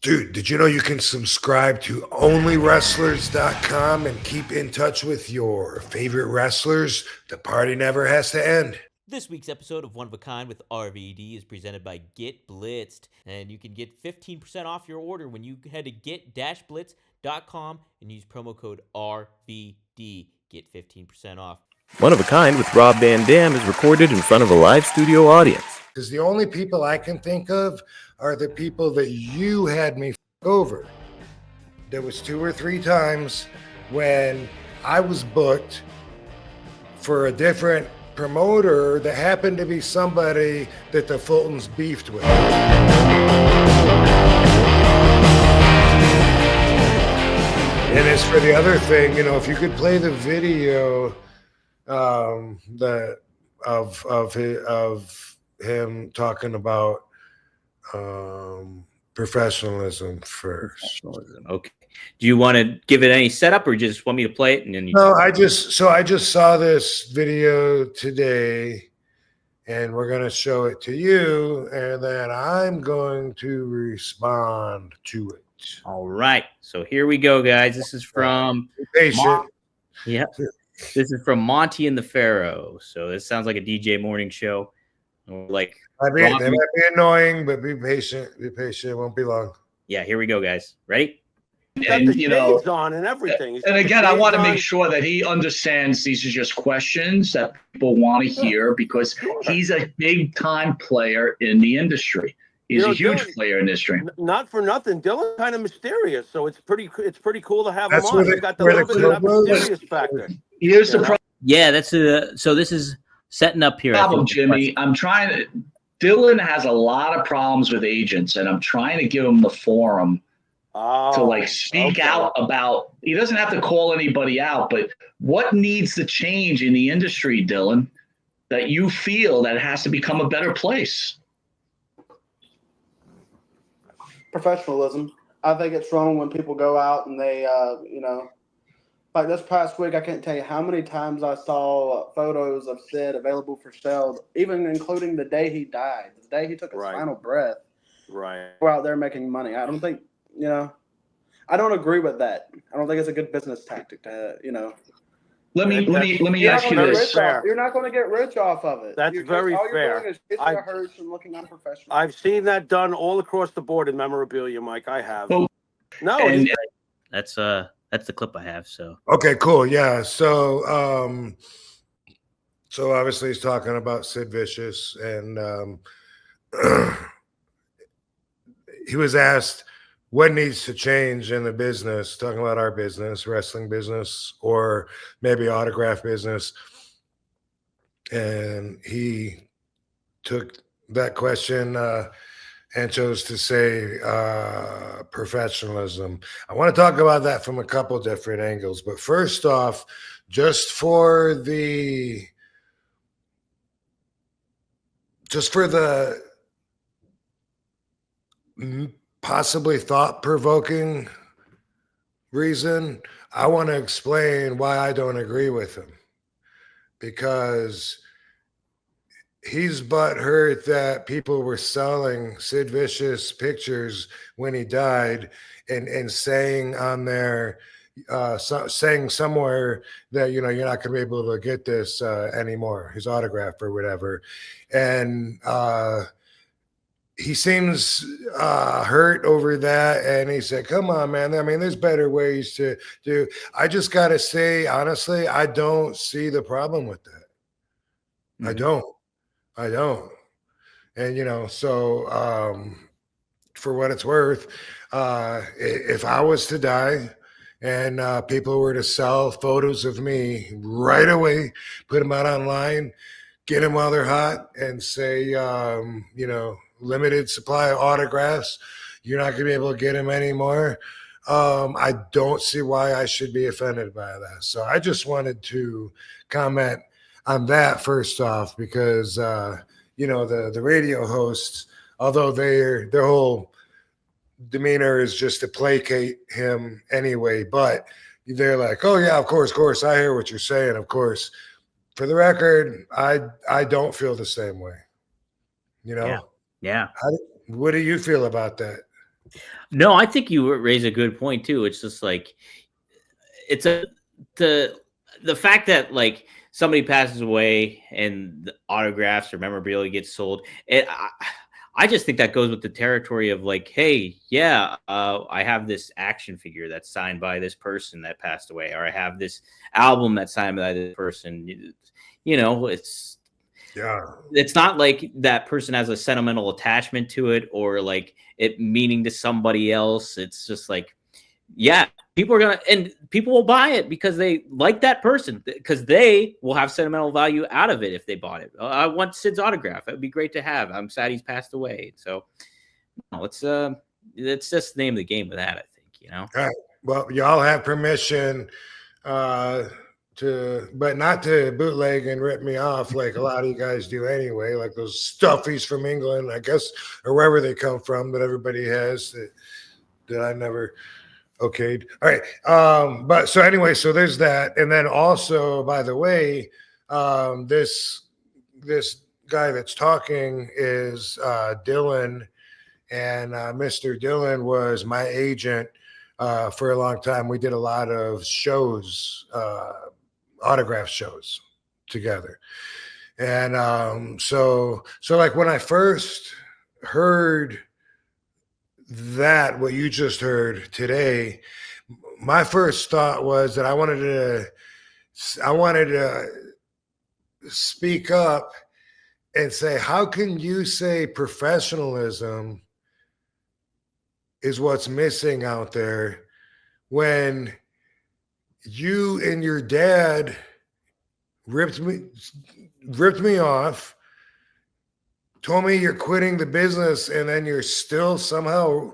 Dude, did you know you can subscribe to onlywrestlers.com and keep in touch with your favorite wrestlers? The party never has to end. This week's episode of One of a Kind with RVD is presented by Get Blitzed, and you can get 15% off your order when you head to get-blitz.com and use promo code RVD. Get 15% off. One of a Kind with Rob Van Dam is recorded in front of a live studio audience. Because the only people I can think of are the people that you had me over. There was 2 or 3 times when I was booked for a different promoter that happened to be somebody that the Fultons beefed with. And as for the other thing, you know, if you could play the video of him talking about professionalism first. Okay. Do you want to give it any setup, or just want me to play it and then? No, I just saw this video today, and we're gonna show it to you, and then I'm going to respond to it. All right. So here we go, guys. This is from patient. Yeah. This is from Monty and the Pharaoh. So this sounds like a DJ morning show. Like They might be annoying, but be patient. Be patient. It won't be long. Yeah, here we go, guys. Ready? And you know, on and everything. And again, I want to make sure that he understands these are just questions that people want to hear, because he's a big time player in the industry. He's a huge player in the industry. Not for nothing, Dillon's kind of mysterious, so it's pretty cool to have That's him on. where He's got the little bit of that mysterious factor. Here's the problem. Yeah, that's so this is setting up here. Jimmy. Dillon has a lot of problems with agents, and I'm trying to give him the forum to speak out about. He doesn't have to call anybody out, but what needs to change in the industry, Dillon, that you feel that it has to become a better place? Professionalism. I think it's wrong when people go out and they, like this past week, I can't tell you how many times I saw photos of Sid available for sale, even including the day he died, the day he took his final breath. Right. We're out there making money. I don't think, I don't agree with that. I don't think it's a good business tactic to, Let me ask you this. You're not going to get rich off of it. That's very all fair. You're doing is hitting your hurts and looking unprofessional. I've seen that done all across the board in memorabilia, Mike. I have. Well, that's the clip I have. So okay, cool. Yeah. So obviously he's talking about Sid Vicious, and he was asked what needs to change in the business, talking about our business, wrestling business, or maybe autograph business. And he took that question and chose to say professionalism. I want to talk about that from a couple different angles. But first off, just for the possibly thought-provoking reason, I want to explain why I don't agree with him. Because he's butthurt that people were selling Sid Vicious pictures when he died and saying on there, saying somewhere that, you're not going to be able to get this anymore, his autograph or whatever. And he seems hurt over that, and he said, come on, man. I mean, there's better ways to do. I just got to say, honestly, I don't see the problem with that. Mm-hmm. I don't. And, so for what it's worth, if I was to die and people were to sell photos of me right away, put them out online, get them while they're hot, and say, limited supply of autographs, you're not going to be able to get them anymore. I don't see why I should be offended by that. So I just wanted to comment on that first off, because, the radio hosts, although their whole demeanor is just to placate him anyway, but they're like, oh yeah, of course, I hear what you're saying. Of course, for the record, I don't feel the same way, Yeah. What do you feel about that? No, I think you raise a good point too. It's just like the fact that like somebody passes away and the autographs or memorabilia gets sold. I just think that goes with the territory of like, hey, yeah, I have this action figure that's signed by this person that passed away, or I have this album that's signed by this person. You know, it's not like that person has a sentimental attachment to it or like it meaning to somebody else. It's just like, yeah, people will buy it because they like that person, because they will have sentimental value out of it if they bought it. I want Sid's autograph. It would be great to have. I'm sad he's passed away. So no, let's just name the game with that, I think, you know. All right. Well, y'all have permission but not to bootleg and rip me off like a lot of you guys do anyway, like those stuffies from England, I guess, or wherever they come from that everybody has that I never okayed. All right. But so anyway, so there's that. And then also, by the way, this guy that's talking is Dillon, and Mr. Dillon was my agent for a long time. We did a lot of shows, autograph shows together. And so like when I first heard that, what you just heard today, my first thought was that I wanted to speak up and say, how can you say professionalism is what's missing out there when you and your dad ripped me off, told me you're quitting the business, and then you're still somehow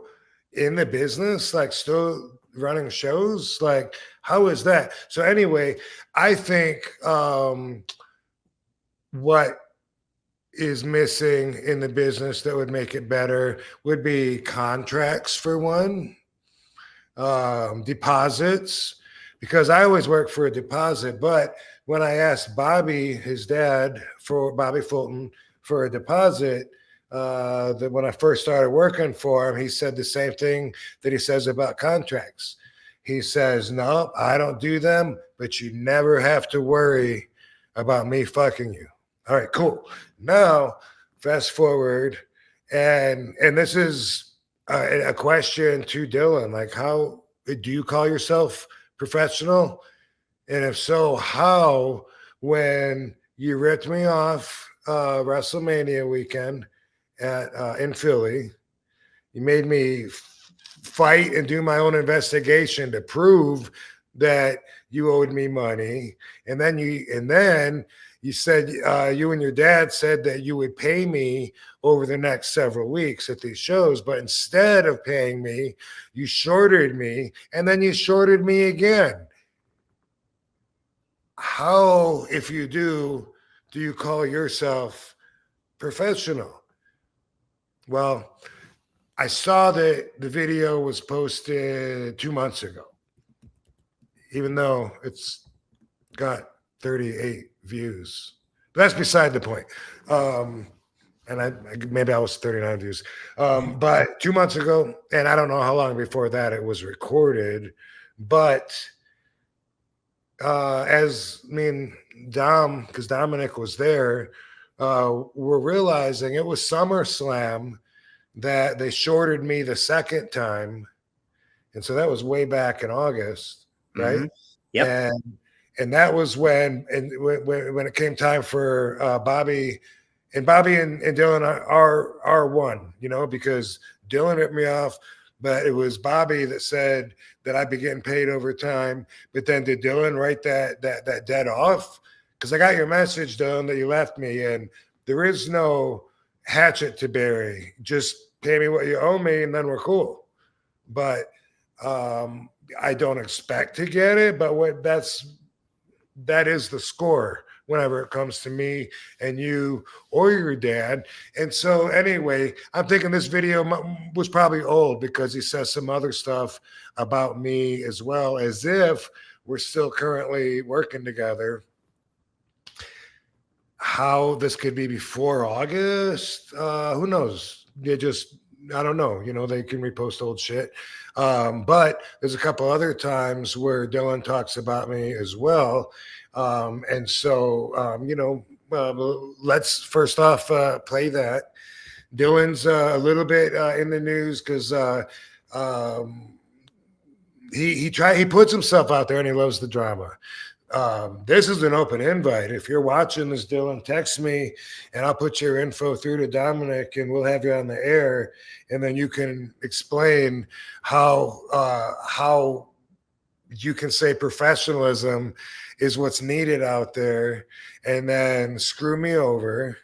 in the business, like still running shows? Like, how is that? So anyway, I think what is missing in the business that would make it better would be contracts, for one, deposits, because I always work for a deposit. But when I asked Bobby, his dad, for Bobby Fulton, for a deposit, that when I first started working for him, he said the same thing that he says about contracts. He says, no, I don't do them, but you never have to worry about me fucking you. All right, cool. Now, fast forward, and this is a question to Dillon. Like, how do you call yourself professional? And if so, how, when you ripped me off WrestleMania weekend in Philly, you made me fight and do my own investigation to prove that you owed me money, and then you said you and your dad said that you would pay me over the next several weeks at these shows, but instead of paying me, you shorted me, and then you shorted me again. How, if you do you call yourself professional? Well, I saw that the video was posted 2 months ago, even though it's got 38 views. But that's beside the point. And maybe I was 39 views. But 2 months ago, and I don't know how long before that it was recorded, but as me and Dom, because Dominic was there, we're realizing it was SummerSlam that they shorted me the second time. And so that was way back in August, right? Mm-hmm. Yep. And that was when it came time for Bobby and Dillon are one, you know, because Dillon ripped me off, but it was Bobby that said that I'd be getting paid over time. But then did Dillon write that debt off? Because I got your message, Dillon, that you left me, and there is no hatchet to bury. Just pay me what you owe me, and then we're cool. But I don't expect to get it, but that is the score whenever it comes to me and you or your dad. And so anyway, I'm thinking this video was probably old because he says some other stuff about me as well, as if we're still currently working together. How this could be before August, who knows? You just I don't know, they can repost old shit. But there's a couple other times where Dillon talks about me as well. And so, let's first off play that. Dillon's a little bit in the news because he puts himself out there and he loves the drama. This is an open invite. If you're watching this, Dillon, text me and I'll put your info through to Dominic and we'll have you on the air. And then you can explain how you can say professionalism is what's needed out there, and then screw me over.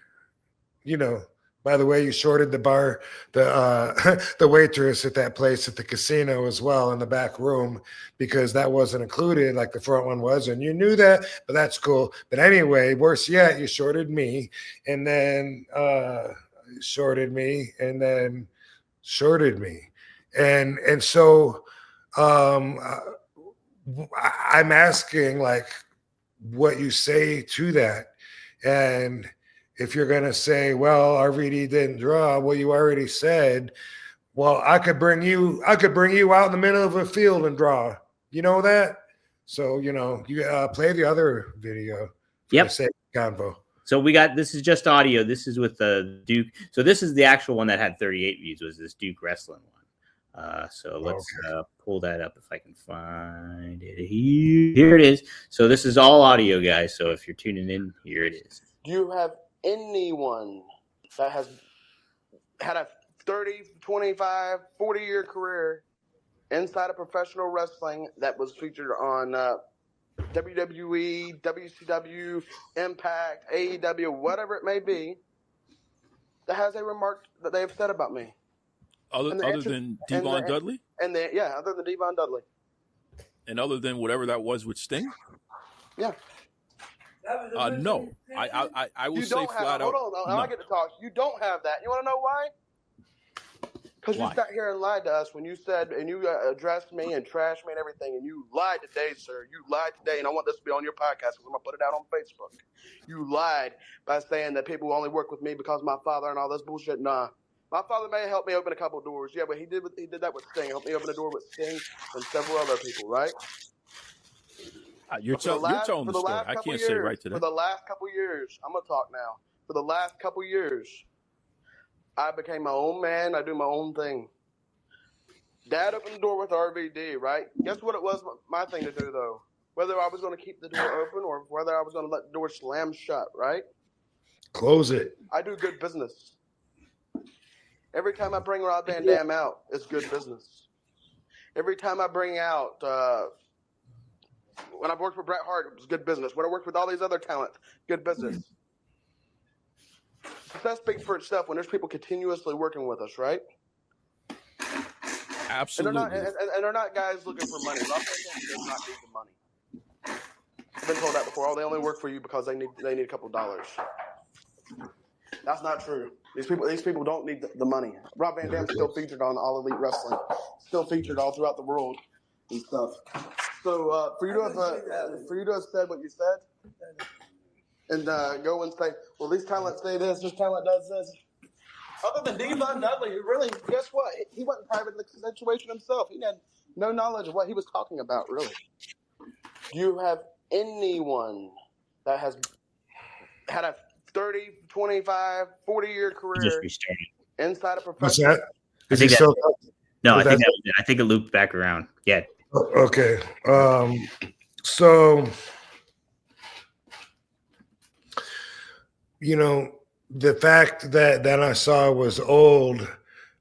By the way, you shorted the bar, the waitress at that place at the casino as well in the back room, because that wasn't included like the front one was, and you knew that, but that's cool. But anyway, worse yet, you shorted me, and then shorted me, and then shorted me, and so I'm asking like what you say to that, and if you're going to say, well, RVD didn't draw, well, you already said, well, I could bring you out in the middle of a field and draw. You know that? So, you play the other video. Yep. Convo. So this is just audio. This is with the Duke. So this is the actual one that had 38 views, was this Duke wrestling one. So let's pull that up if I can find it. Here it is. So this is all audio, guys. So if you're tuning in, here it is. Do you have anyone that has had a 30, 25, 40-year career inside of professional wrestling that was featured on WWE, WCW, Impact, AEW, whatever it may be, that has a remark that they have said about me? Other than Devon Dudley? Other than Devon Dudley. And other than whatever that was with Sting? Yeah. No. I will say flat out. Hold on, I get to talk. You don't have that. You want to know why? Because you sat here and lied to us when you said, and you addressed me and trashed me and everything, and you lied today, sir. You lied today, and I want this to be on your podcast because I'm going to put it out on Facebook. You lied by saying that people only work with me because of my father and all this bullshit. Nah. My father may have helped me open a couple of doors. Yeah, but he did that with Sting. Helped me open a door with Sting and several other people, right? You're telling the story. I can't say right to that. For the last couple of years, I'm going to talk now. For the last couple of years, I became my own man. I do my own thing. Dad opened the door with RVD, right? Guess what it was my thing to do, though? Whether I was going to keep the door open or whether I was going to let the door slam shut, right? Close it. I do good business. Every time I bring Rob Van Dam out, it's good business. Every time I bring out, when I've worked with Bret Hart, it was good business. When I worked with all these other talents, good business. Success speaks for itself when there's people continuously working with us, right? Absolutely. And they're not guys looking for money. Rob Van Dam does not need the money. I've been told that before. Oh, they only work for you because they need a couple dollars. That's not true. These people don't need the money. Rob Van Dam's still featured on All Elite Wrestling, still featured all throughout the world and stuff. So for you to have said what you said, and go and say, well, these talents say this talent does this. Other than Devon Dudley, who really, guess what? He wasn't private in the situation himself. He had no knowledge of what he was talking about, really. Do you have anyone that has had a 30, 25, 40-year career inside of professional? What's that? I think it looped back around. Yeah. Okay. So, the fact that I saw was old,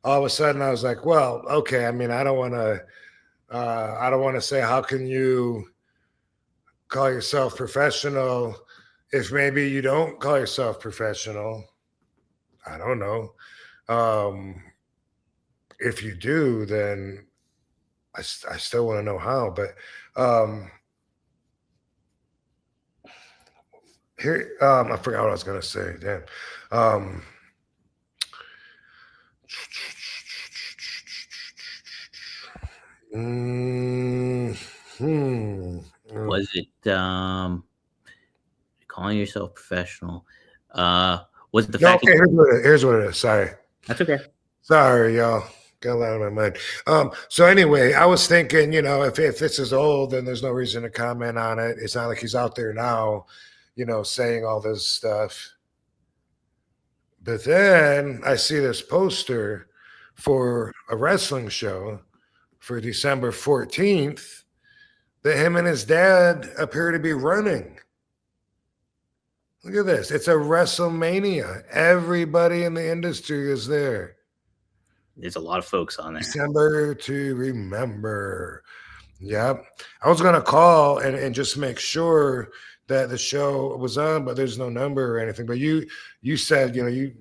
all of a sudden I was like, well, okay. I mean, I don't want to say, how can you call yourself professional if maybe you don't call yourself professional? I don't know. If you do, then I still want to know how. But here, I forgot what I was going to say. Damn. Was it calling yourself professional? Was it the fact? Okay, here's what it is. Sorry. That's okay. Sorry, y'all. Got a lot on my mind. So anyway, I was thinking, if this is old, then there's no reason to comment on it. It's not like he's out there now, saying all this stuff. But then I see this poster for a wrestling show for December 14th that him and his dad appear to be running. Look at this. It's a WrestleMania. Everybody in the industry is there. There's a lot of folks on there. December to remember. Yep. I was going to call and just make sure that the show was on, but there's no number or anything. But you said, you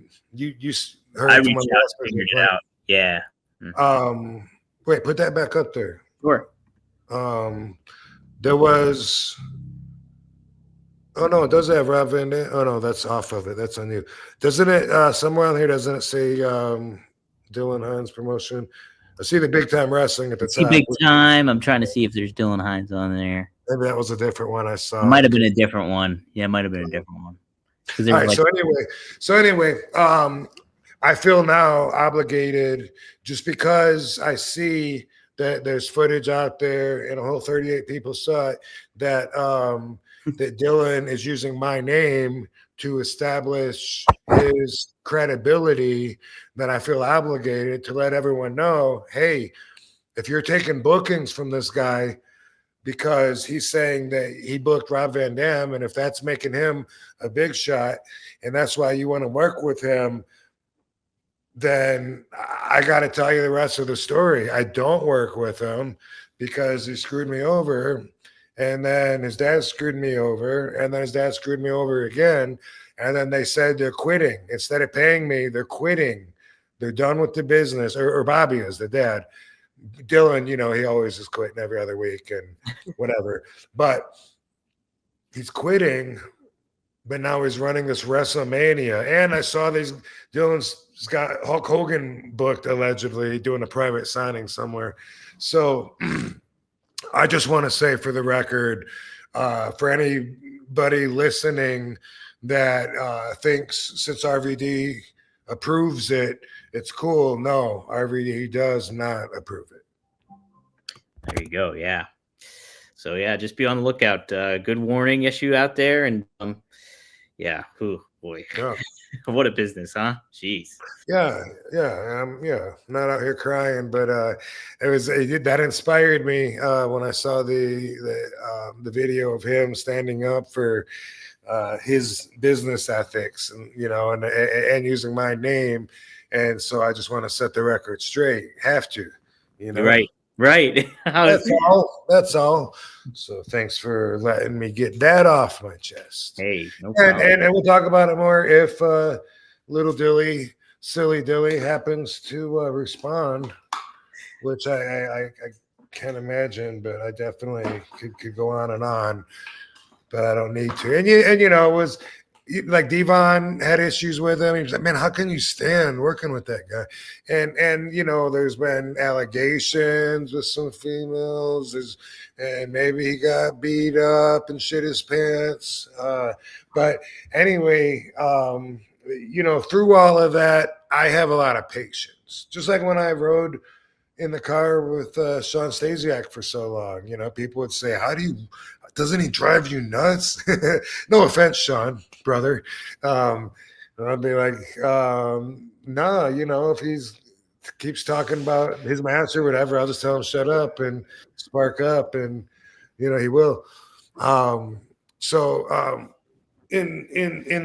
heard I from reached one out and figured it out. Yeah. Wait, put that back up there. Sure. There was. Oh no, it does have Rob Van Dam. Oh no, that's off of it. That's on you. Doesn't it somewhere on here? Doesn't it say Dillon Hines promotion? I see the Big Time Wrestling at the top. Big Time. I'm trying to see if there's Dillon Hines on there. Maybe that was a different one I saw. It might have been a different one. Yeah, it might have been a different one. All right. So anyway, I feel now obligated just because I see that there's footage out there and a whole 38 people saw it that that Dillon is using my name to establish his credibility, then I feel obligated to let everyone know, hey, if you're taking bookings from this guy because he's saying that he booked Rob Van Dam, and if that's making him a big shot and that's why you want to work with him, then I got to tell you the rest of the story. I don't work with him because he screwed me over. And then his dad screwed me over. And then his dad screwed me over again. And then they said they're quitting. Instead of paying me, they're quitting. They're done with the business. Or Bobby is the dad. Dillon, he always is quitting every other week and whatever. But he's quitting. But now he's running this WrestleMania. And I saw Dillon's got Hulk Hogan booked, allegedly, doing a private signing somewhere. So I just want to say for the record, for anybody listening that thinks since RVD approves it, it's cool. No, RVD does not approve it. There you go. Yeah. So yeah, just be on the lookout. Good warning issue out there. And yeah. Ooh, boy. Yeah. What a business, huh? Jeez. Yeah. Not out here crying, but that inspired me when I saw the video of him standing up for his business ethics, and and using my name, and so I just want to set the record straight. Have to, Right. That's all. So thanks for letting me get that off my chest. Hey, no problem. And we'll talk about it more if little silly Dilly happens to respond, which I can't imagine, but I definitely could go on and on, but I don't need to. And it was like Devon had issues with him. He was like, man, how can you stand working with that guy? And there's been allegations with some females, and maybe he got beat up and shit his pants. But anyway, through all of that, I have a lot of patience. Just like when I rode in the car with Sean Stasiak for so long, people would say, doesn't he drive you nuts? No offense, Sean, brother. And I'd be like, nah, if he's keeps talking about his match or whatever, I'll just tell him shut up and spark up, and he will. So in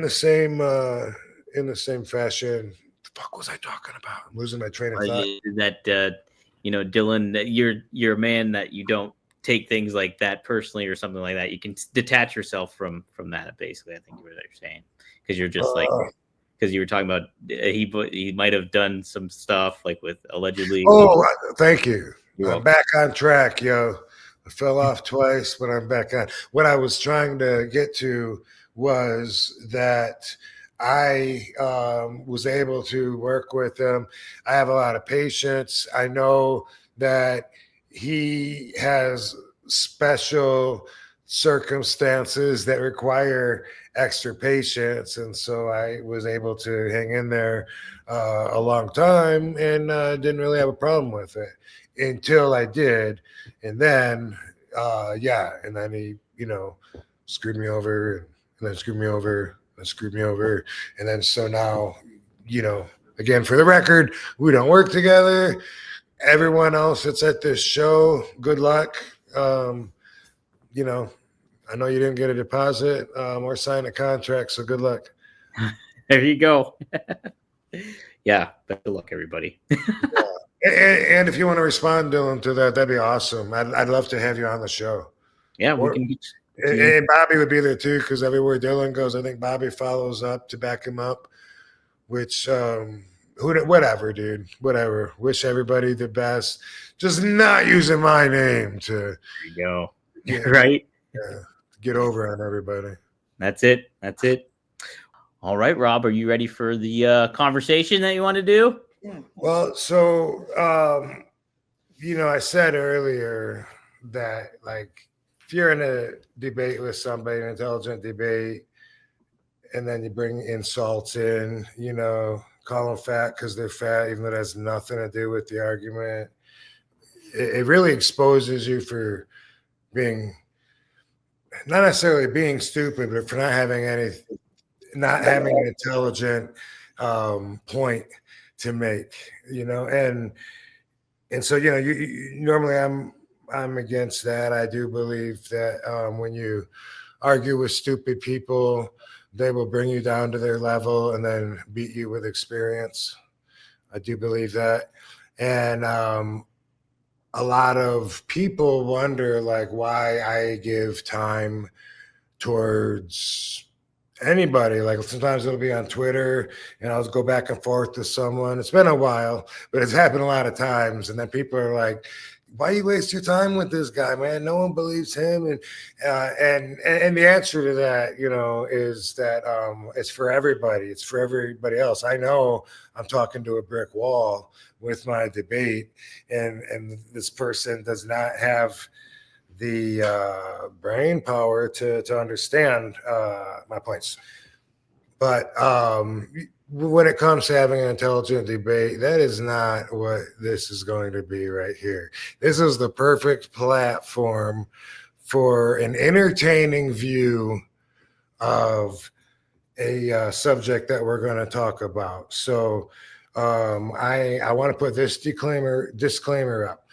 the same fashion, the fuck was I talking about? I'm losing my train of thought. That Dillon, that you're a man that you don't take things like that personally or something like that. You can detach yourself from that, basically. I think what you're saying, because you're just because you were talking about he might have done some stuff like with allegedly. Oh, thank you. I'm back on track, yo. I fell off twice, but I'm back on. What I was trying to get to was that I was able to work with him. I have a lot of patience. I know that he has special circumstances that require extra patience, and so I was able to hang in there a long time and didn't really have a problem with it until I did, and then and then he screwed me over, and then screwed me over, and screwed me over, and then so now again, for the record, we don't work together. Everyone else that's at this show, good luck. I know you didn't get a deposit or sign a contract, so good luck. There you go. Yeah, best of luck, everybody. And if you want to respond, Dillon, to that, that'd be awesome. I'd love to have you on the show. Yeah, we can get and Bobby would be there too, because everywhere Dillon goes, I think Bobby follows up to back him up. Which whatever, dude. Whatever. Wish everybody the best. Just not using my name to. There you go. Right. Get over on everybody. That's it. That's it. All right, Rob, are you ready for the conversation that you want to do? Well, so I said earlier that like if you're in a debate with somebody, an intelligent debate, and then you bring insults in, call them fat because they're fat, even though it has nothing to do with the argument. It really exposes you for being, not necessarily being stupid, but for not having an intelligent point to make, and so normally I'm against that. I do believe that when you argue with stupid people, they will bring you down to their level and then beat you with experience. I do believe that. And a lot of people wonder like why I give time towards anybody. Like sometimes it'll be on Twitter and I'll go back and forth to someone. It's been a while, but it's happened a lot of times. And then people are like, why you waste your time with this guy, man? No one believes him. And the answer to that, is that it's for everybody. It's for everybody else. I know I'm talking to a brick wall with my debate, and this person does not have the brain power to understand my points. But when it comes to having an intelligent debate, that is not what this is going to be right here. This is the perfect platform for an entertaining view of a subject that we're going to talk about. So I want to put this disclaimer up.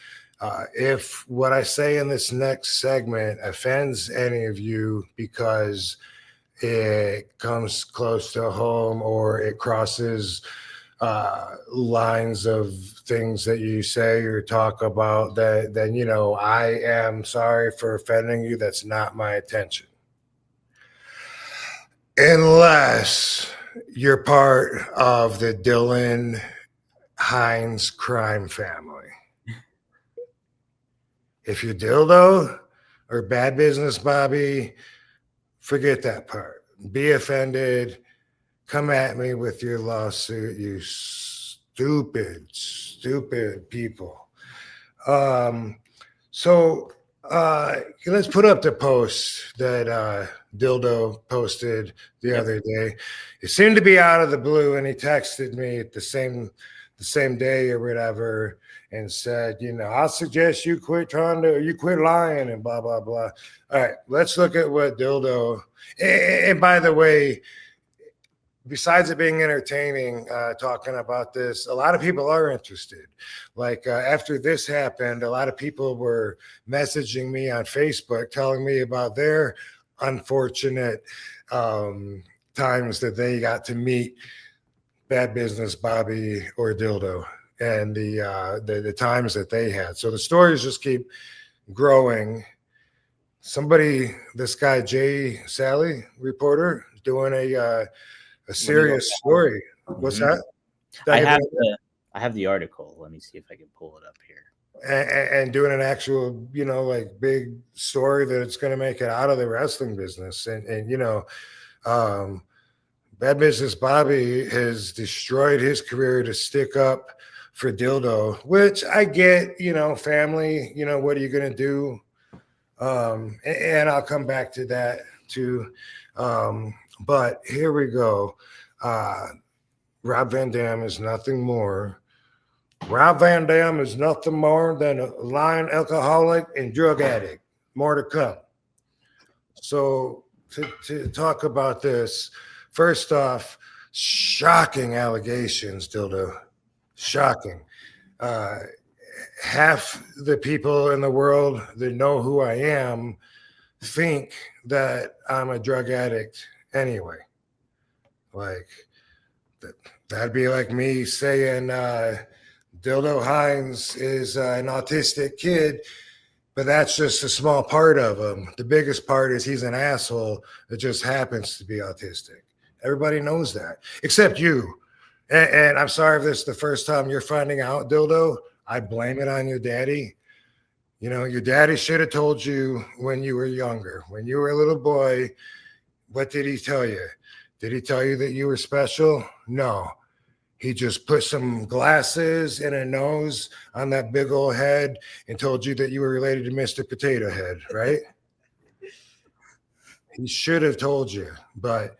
If what I say in this next segment offends any of you because it comes close to home or it crosses lines of things that you say or talk about, then I am sorry for offending you. That's not my intention. Unless you're part of the Dillon Hines crime family. If you're Dildo or Bad Business Bobby, forget that part. Be offended. Come at me with your lawsuit, you stupid people. So let's put up the post that Dildo posted the other day. It seemed to be out of the blue, and he texted me at the same day or whatever and said, I'll suggest you quit lying and blah, blah, blah. All right, let's look at what Dildo, and by the way, besides it being entertaining, talking about this, a lot of people are interested. Like after this happened, a lot of people were messaging me on Facebook telling me about their unfortunate times that they got to meet Bad Business Bobby or Dildo and the times that they had. So the stories just keep growing. This guy, Jay Sally, reporter, doing a serious story. What's that? I have the article. Let me see if I can pull it up here. And doing an actual, big story that it's going to make it out of the wrestling business. And Bad Business Bobby has destroyed his career to stick up for Dildo, which I get, family, what are you going to do? And I'll come back to that too. But here we go. Rob Van Dam is nothing more. Rob Van Dam is nothing more than a lying alcoholic and drug addict. More to come. So to talk about this, first off, shocking allegations, Dildo. Shocking. Half the people in the world that know who I am think that I'm a drug addict anyway. Like, that'd be like me saying Dillon Hines is an autistic kid, but that's just a small part of him. The biggest part is he's an asshole that just happens to be autistic. Everybody knows that, except you. And I'm sorry if this is the first time you're finding out, Dildo. I blame it on your daddy. You know, your daddy should have told you when you were younger. When you were a little boy, what did he tell you? Did he tell you that you were special? No. He just put some glasses and a nose on that big old head and told you that you were related to Mr. Potato Head, right? He should have told you, but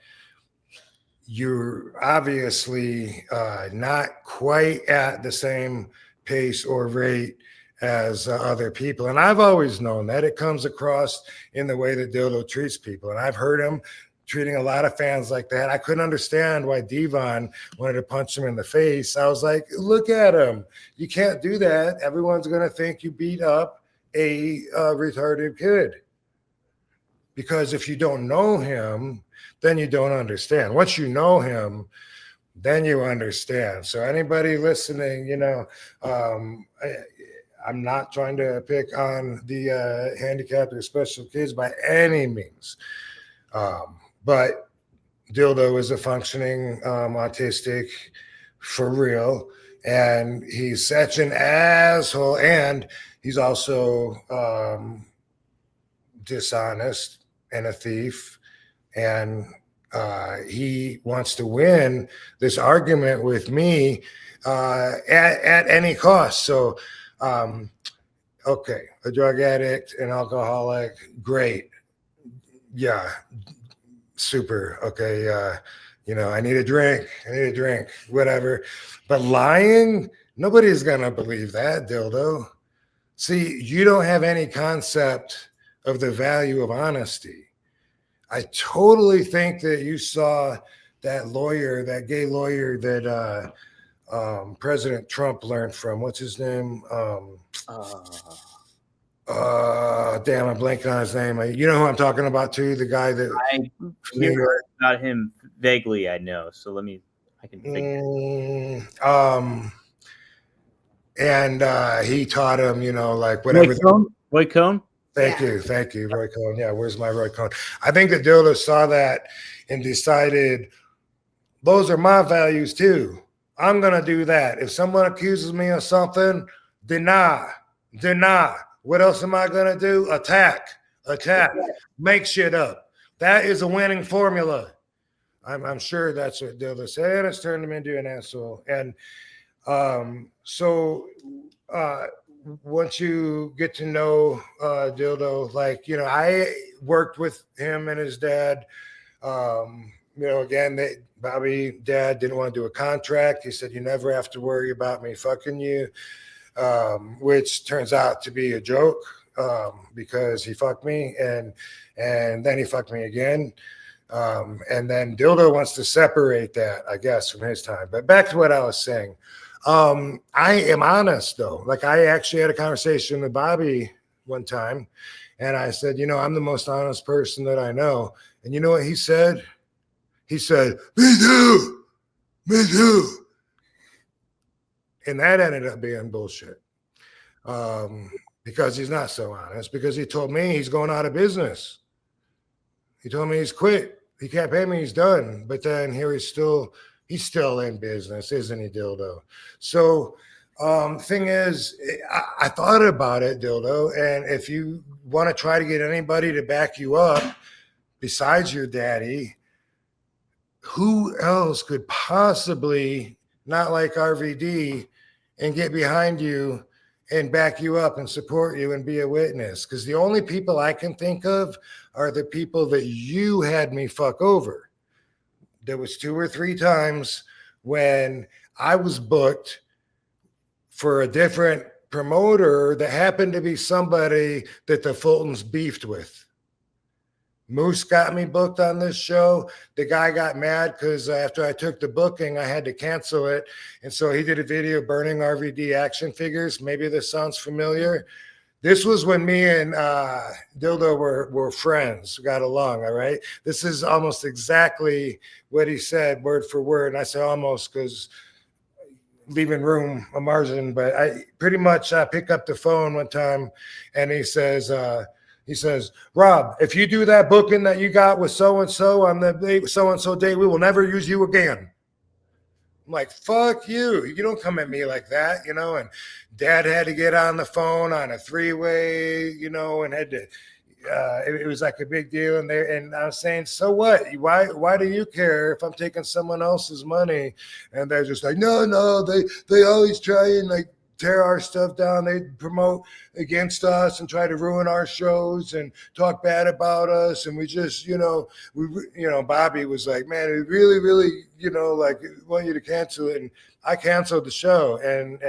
you're obviously not quite at the same pace or rate as other people. And I've always known that. It comes across in the way that Dildo treats people. And I've heard him treating a lot of fans like that. I couldn't understand why Devon wanted to punch him in the face. I was like, look at him. You can't do that. Everyone's going to think you beat up a retarded kid. Because if you don't know him, then you don't understand. Once you know him, then you understand. So anybody listening, you know, I'm not trying to pick on the handicapped or special kids by any means. But Dildo is a functioning autistic for real. And he's such an asshole. And he's also dishonest and a thief. And he wants to win this argument with me at any cost. So, okay, a drug addict, an alcoholic, great. Yeah, super. Okay, you know, I need a drink, whatever. But lying, nobody's gonna believe that, Dildo. See, you don't have any concept of the value of honesty. I totally think that you saw that lawyer, that gay lawyer that President Trump learned from. What's his name? Damn, I'm blanking on his name. You know who I'm talking about too? The guy that I hear about him vaguely, I know. So I can figure. And he taught him, you know, like whatever. Roy Cohn? Thank you, Roy Cohn. Yeah, where's my Roy Cohn? I think the Dildo saw that and decided those are my values too. I'm gonna do that. If someone accuses me of something, deny. What else am I gonna do? Attack. Make shit up. That is a winning formula. I'm sure that's what Dildo said. And it's turned him into an asshole. And once you get to know Dildo, like, you know, I worked with him and his dad. You know, again, Bobby dad didn't want to do a contract. He said, you never have to worry about me fucking you, which turns out to be a joke because he fucked me and then he fucked me again. And then Dildo wants to separate that, I guess, from his time. But back to what I was saying. I am honest though. Like, I actually had a conversation with Bobby one time and I said, you know, I'm the most honest person that I know. And you know what he said? He said, me too. And that ended up being bullshit. Because he's not so honest, because he told me he's going out of business. He told me he's quit. He can't pay me, he's done. But then here he's still in business, isn't he, Dildo? So thing is, I thought about it, Dildo, and if you want to try to get anybody to back you up besides your daddy, who else could possibly not like RVD and get behind you and back you up and support you and be a witness. Because the only people I can think of are the people that you had me fuck over. There was 2 or 3 times when I was booked for a different promoter that happened to be somebody that the Fultons beefed with. Moose got me booked on this show. The guy got mad because after I took the booking, I had to cancel it. And so he did a video burning RVD action figures. Maybe this sounds familiar. This was when me and Dildo were friends, got along, all right? This is almost exactly what he said, word for word. And I say almost because leaving room, a margin, but I pretty much pick up the phone one time and he says, Rob, if you do that booking that you got with so-and-so on the so-and-so date, we will never use you again. I'm like, fuck you. You don't come at me like that, you know? And Dad had to get on the phone on a 3-way, you know, and had to, it was like a big deal. And I was saying, so what? Why do you care if I'm taking someone else's money? And they're just like, no, they always try and like tear our stuff down. They promote against us and try to ruin our shows and talk bad about us. And we just, Bobby was like, man, we really, like want you to cancel it. And I canceled the show and,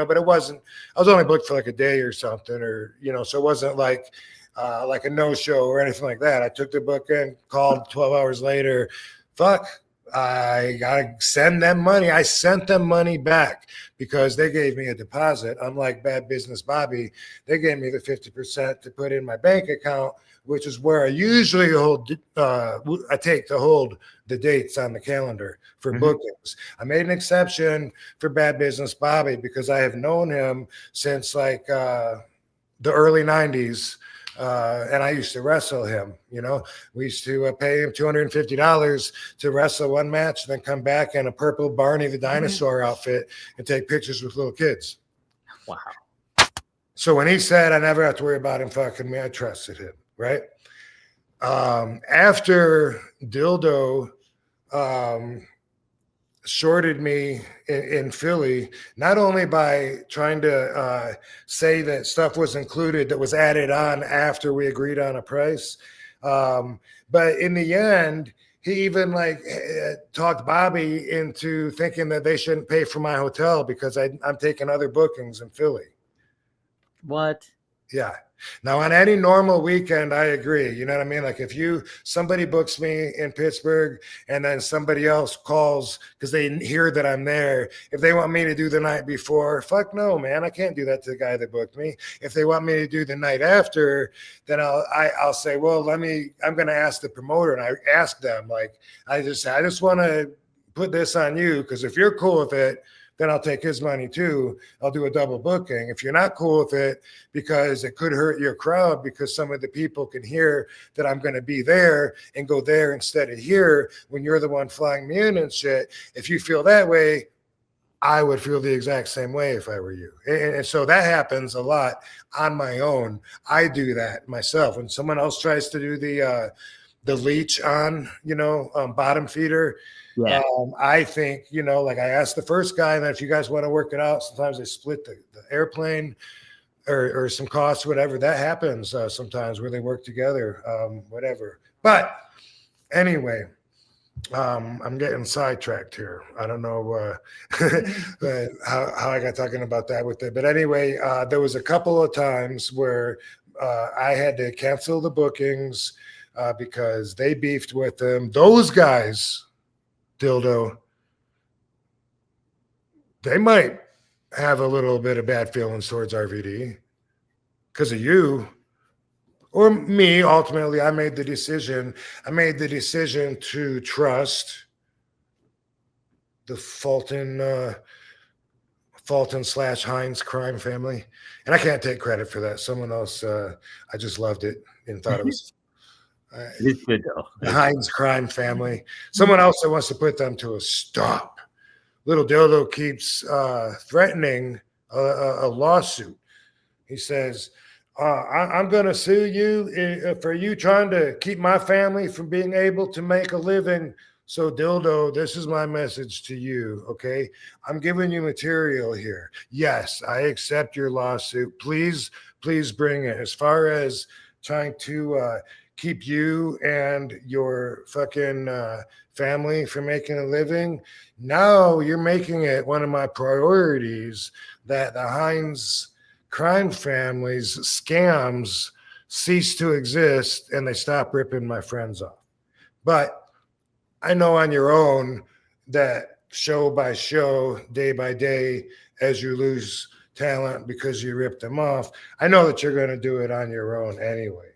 but it wasn't, I was only booked for like a day or something or, so it wasn't like a no-show or anything like that. I took the book in, called 12 hours later. Fuck. I gotta send them money. I sent them money back because they gave me a deposit. Unlike Bad Business Bobby, they gave me the 50% to put in my bank account, which is where I usually I take to hold the dates on the calendar for bookings. I made an exception for Bad Business Bobby because I have known him since like the early 90s. And I used to wrestle him, we used to pay him $250 to wrestle one match, then come back in a purple Barney the dinosaur outfit and take pictures with little kids. Wow. So when he said, I never have to worry about him fucking me, I trusted him. Right. After Dildo, shorted me in Philly, not only by trying to say that stuff was included that was added on after we agreed on a price, but in the end, he even talked Bobby into thinking that they shouldn't pay for my hotel because I'm taking other bookings in Philly. What? Yeah. Now, on any normal weekend, I agree. You know what I mean? Like if somebody books me in Pittsburgh and then somebody else calls because they hear that I'm there. If they want me to do the night before, fuck no, man. I can't do that to the guy that booked me. If they want me to do the night after, then I'll say, well, I'm going to ask the promoter. And I ask them, I just want to put this on you because if you're cool with it, then I'll take his money too. I'll do a double booking. If you're not cool with it, because it could hurt your crowd, because some of the people can hear that I'm going to be there and go there instead of here when you're the one flying me in and shit. If you feel that way, I would feel the exact same way if I were you. And so that happens a lot on my own. I do that myself. When someone else tries to do the leech on, bottom feeder, yeah. I think, I asked the first guy, and then if you guys want to work it out, sometimes they split the airplane or some costs, whatever. That happens sometimes where they work together, whatever. But anyway, I'm getting sidetracked here. I don't know how I got talking about that with it. But anyway, there was a couple of times where I had to cancel the bookings because they beefed with them. Those guys, Dildo, they might have a little bit of bad feelings towards RVD because of you or me. Ultimately, I made the decision to trust the Fulton / Hines crime family. And I can't take credit for that. Someone else, I just loved it and thought it was It's good though. the Hines crime family. Someone else that wants to put them to a stop. Little Dildo keeps threatening a lawsuit. He says, I'm going to sue you for you trying to keep my family from being able to make a living So, Dildo, this is my message to you, okay? I'm giving you material here. Yes, I accept your lawsuit. Please bring it. As far as trying to keep you and your fucking family from making a living, now you're making it one of my priorities that the Hines crime families scams cease to exist and they stop ripping my friends off. But I know on your own that show by show, day by day, as you lose talent because you ripped them off, I know that you're going to do it on your own anyway.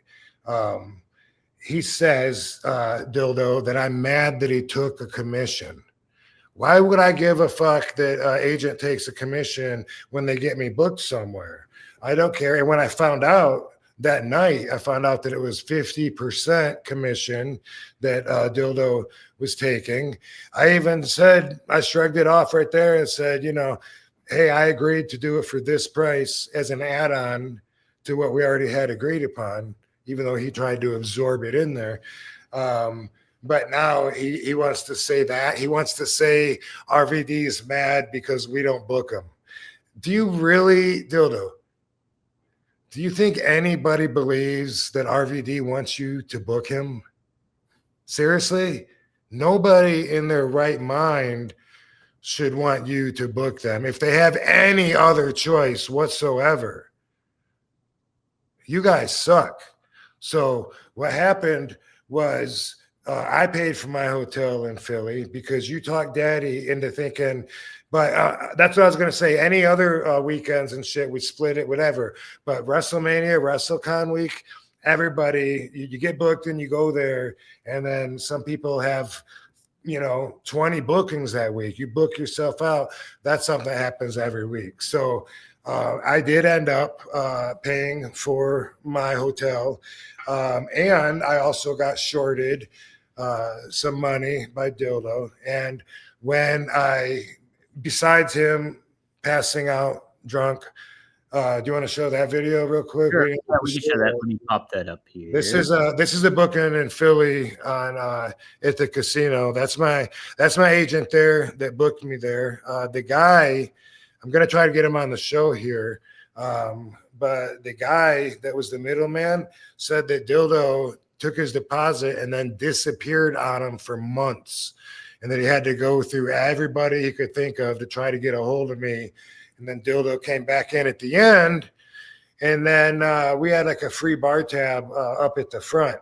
He says, Dildo, that I'm mad that he took a commission. Why would I give a fuck that agent takes a commission when they get me booked somewhere? I don't care. And when I found out that night, I found out that it was 50% commission that Dildo was taking. I even said, I shrugged it off right there and said, hey, I agreed to do it for this price as an add-on to what we already had agreed upon, even though he tried to absorb it in there. But now he wants to say that. He wants to say RVD is mad because we don't book him. Do you really, Dildo, do you think anybody believes that RVD wants you to book him? Seriously? Nobody in their right mind should want you to book them if they have any other choice whatsoever. You guys suck. So what happened was I paid for my hotel in Philly because you talked Daddy into thinking, but that's what I was going to say. Any other weekends and shit, we split it, whatever. But WrestleMania, WrestleCon week, everybody, you get booked and you go there. And then some people have, 20 bookings that week. You book yourself out. That's something that happens every week. So I did end up paying for my hotel. And I also got shorted some money by Dildo. And when besides him passing out drunk, do you want to show that video real quick? Sure. Yeah, we can show that. Let me pop that up here. This is a booking in Philly on at the casino. That's my agent there that booked me there. The guy, I'm gonna try to get him on the show here. But the guy that was the middleman said that Dildo took his deposit and then disappeared on him for months, and that he had to go through everybody he could think of to try to get a hold of me. And then Dildo came back in at the end, and then we had like a free bar tab up at the front.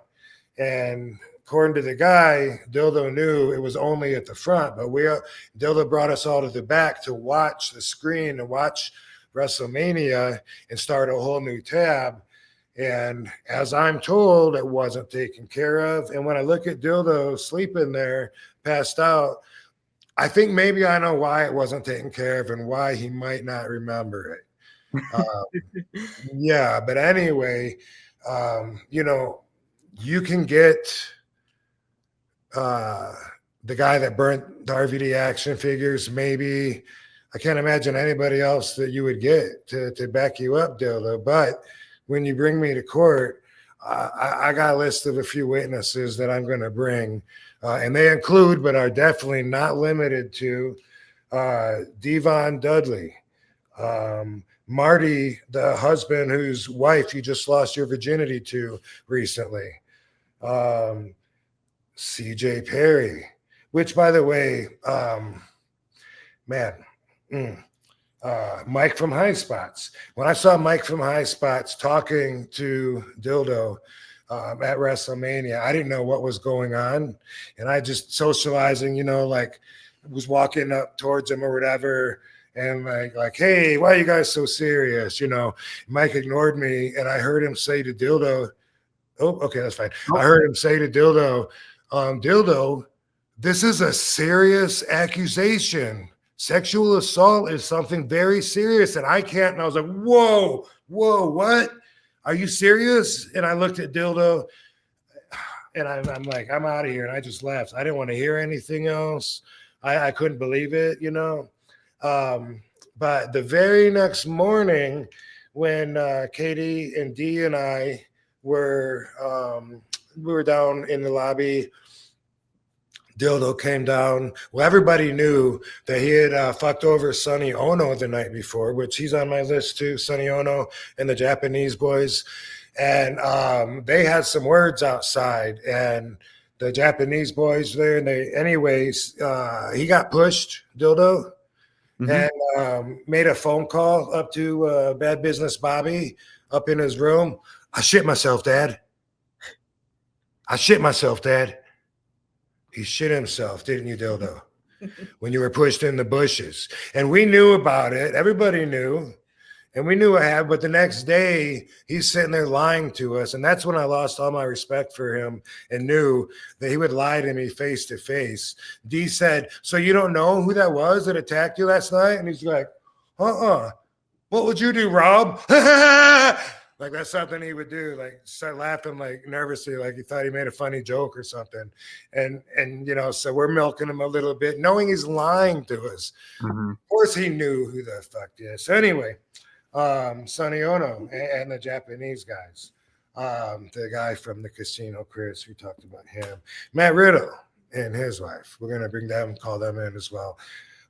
And according to the guy, Dildo knew it was only at the front, but Dildo brought us all to the back to watch the screen and watch WrestleMania and start a whole new tab. And as I'm told, it wasn't taken care of. And when I look at Dildo sleeping there, passed out, I think maybe I know why it wasn't taken care of and why he might not remember it. Yeah, but anyway, you can get the guy that burnt the RVD action figures. Maybe I can't imagine anybody else that you would get to back you up, Dildo. But when you bring me to court, I got a list of a few witnesses that I'm going to bring. And they include, but are definitely not limited to, Devon Dudley, Marty, the husband whose wife you just lost your virginity to recently, CJ Perry, which, by the way, Mike from High Spots. When I saw Mike from High Spots talking to Dildo at WrestleMania, I didn't know what was going on, and I just socializing, like was walking up towards him or whatever, and like, hey, why are you guys so serious? Mike ignored me, and I heard him say to Dildo, oh, okay, that's fine. I heard him say to Dildo, Dildo, this is a serious accusation. Sexual assault is something very serious, and I can't. And I was like, whoa, what? Are you serious? And I looked at Dildo, and I'm like, I'm out of here. And I just left. I didn't want to hear anything else. I couldn't believe it, But the very next morning, when Katie and Dee and I we were down in the lobby, Dildo came down. Well, everybody knew that he had fucked over Sonny Ono the night before, which he's on my list too, Sonny Ono and the Japanese boys. And they had some words outside, and the Japanese boys there, and he got pushed, Dildo, and made a phone call up to Bad Business Bobby up in his room. I shit myself, Dad. I shit myself, Dad. He shit himself, didn't you, Dildo? When you were pushed in the bushes. And we knew about it. Everybody knew. And we knew what happened. But the next day, he's sitting there lying to us. And that's when I lost all my respect for him and knew that he would lie to me face to face. D said, so you don't know who that was that attacked you last night? And he's like, what would you do, Rob? Like that's something he would do, like start laughing like nervously, like he thought he made a funny joke or something. And so we're milking him a little bit, knowing he's lying to us. Of course he knew who the fuck he is. So anyway, Sonny Ono and the Japanese guys, the guy from the casino, Chris, we talked about him, Matt Riddle and his wife. We're going to call them in as well.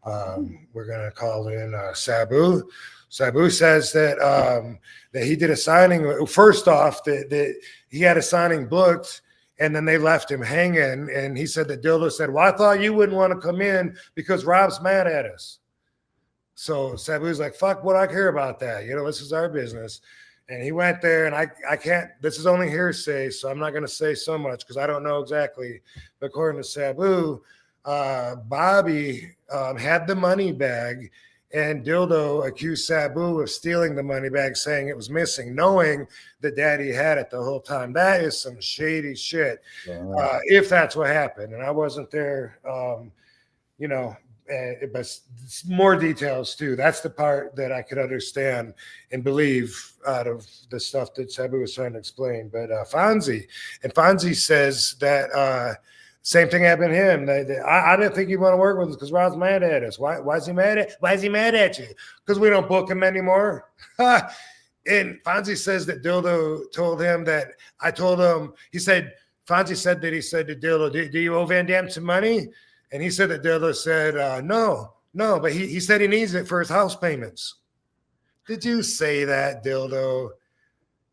We're going to call in Sabu. Sabu says that he did a signing. First off, that he had a signing booked, and then they left him hanging. And he said that Dildo said, well, I thought you wouldn't want to come in because Rob's mad at us. So Sabu's like, fuck what I care about that. This is our business. And he went there, and I can't, this is only hearsay, so I'm not going to say so much because I don't know exactly. But according to Sabu, Bobby had the money bag, and Dildo accused Sabu of stealing the money bag, saying it was missing, knowing that Daddy had it the whole time. That is some shady shit, if that's what happened. And I wasn't there, but more details too. That's the part that I could understand and believe out of the stuff that Sabu was trying to explain. But Fonzie says that same thing happened to him. I didn't think he'd want to work with us because Rob's mad at us. Why is he mad at you? Because we don't book him anymore. And Fonzie says that Dildo told him that I told him, Fonzie said that he said to Dildo, do you owe Van Damme some money? And he said that Dildo said, no, but he said he needs it for his house payments. Did you say that, Dildo?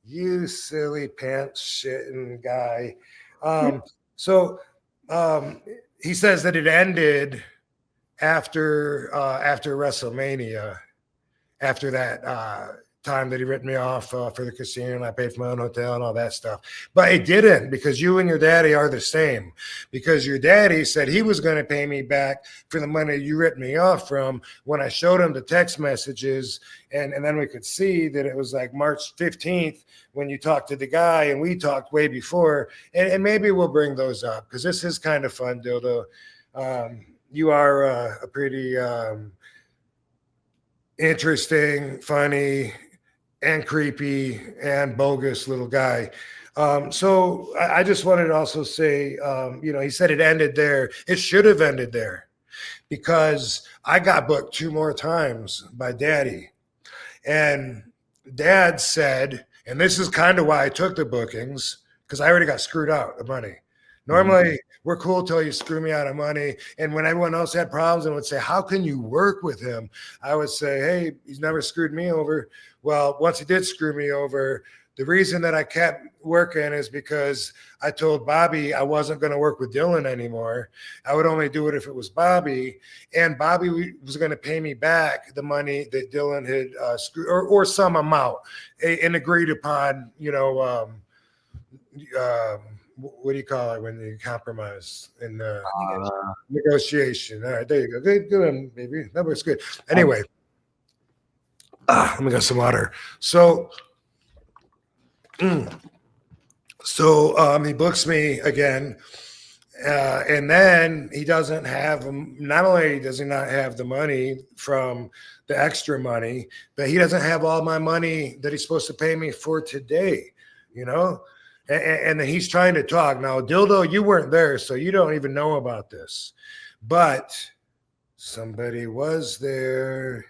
You silly pants shitting guy. He says that it ended after WrestleMania, after that time that he written me off for the casino, and I paid for my own hotel and all that stuff. But it didn't, because you and your daddy are the same. Because your daddy said he was going to pay me back for the money you ripped me off from when I showed him the text messages, and then we could see that it was like March 15th when you talked to the guy, and we talked way before. And maybe we'll bring those up because this is kind of fun, Dildo. You are a pretty interesting, funny, and creepy and bogus little guy. So I just wanted to also say, he said it ended there. It should have ended there because I got booked 2 more times by Daddy. And Dad said, and this is kind of why I took the bookings, because I already got screwed out of money. Normally, we're cool till you screw me out of money. And when everyone else had problems and would say, how can you work with him? I would say, hey, he's never screwed me over. Well, once he did screw me over, the reason that I kept working is because I told Bobby I wasn't going to work with Dillon anymore. I would only do it if it was Bobby. And Bobby was going to pay me back the money that Dillon had screwed, or some amount, and agreed upon, what do you call it when you compromise in the negotiation? All right, there you go. Good, baby. That was good. Anyway, let me get some water. So he books me again, and then he doesn't have. Not only does he not have the money from the extra money, but he doesn't have all my money that he's supposed to pay me for today. And then he's trying to talk. Now, Dildo, you weren't there, so you don't even know about this. But somebody was there.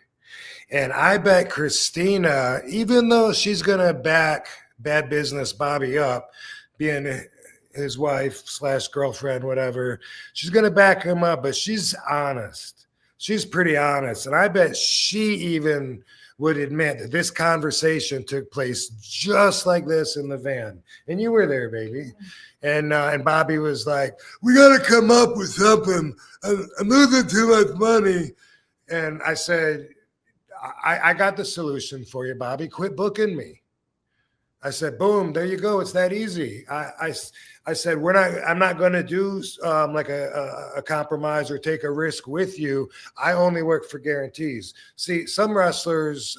And I bet Christina, even though she's going to back Bad Business Bobby up, being his wife / girlfriend, whatever. She's going to back him up, but she's honest. She's pretty honest. And I bet she even would admit that this conversation took place just like this in the van. And you were there, baby. And Bobby was like, we got to come up with something. I'm losing too much money. And I said, I got the solution for you, Bobby. Quit booking me. I said, boom, there you go. It's that easy. I said, I'm not going to do like a compromise or take a risk with you. I only work for guarantees. See, some wrestlers,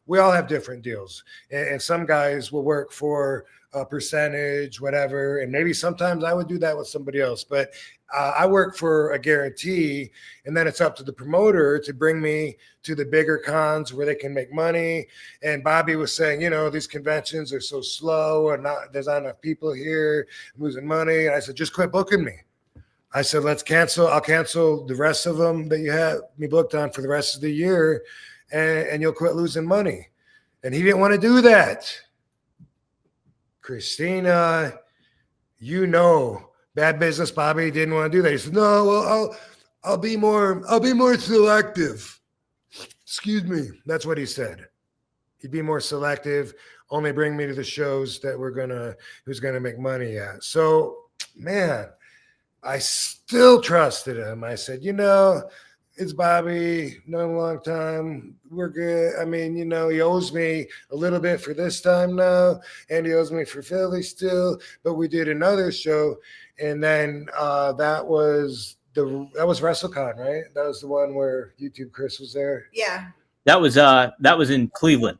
we all have different deals. And some guys will work for a percentage, whatever. And maybe sometimes I would do that with somebody else. But I work for a guarantee, and then it's up to the promoter to bring me to the bigger cons where they can make money. And Bobby was saying, these conventions are so slow and there's not enough people here, I'm losing money. And I said, just quit booking me. I said, let's cancel. I'll cancel the rest of them that you have me booked on for the rest of the year, and you'll quit losing money. And he didn't want to do that. Christina, bad business. Bobby didn't want to do that. He said, no, well, I'll be more selective. Excuse me. That's what he said. He'd be more selective, only bring me to the shows that who's gonna make money at. So, man, I still trusted him. I said, it's Bobby, known him a long time. We're good. I mean, he owes me a little bit for this time now, and he owes me for Philly still. But we did another show, and then that was WrestleCon, right? That was the one where YouTube Chris was there. Yeah. That was in Cleveland.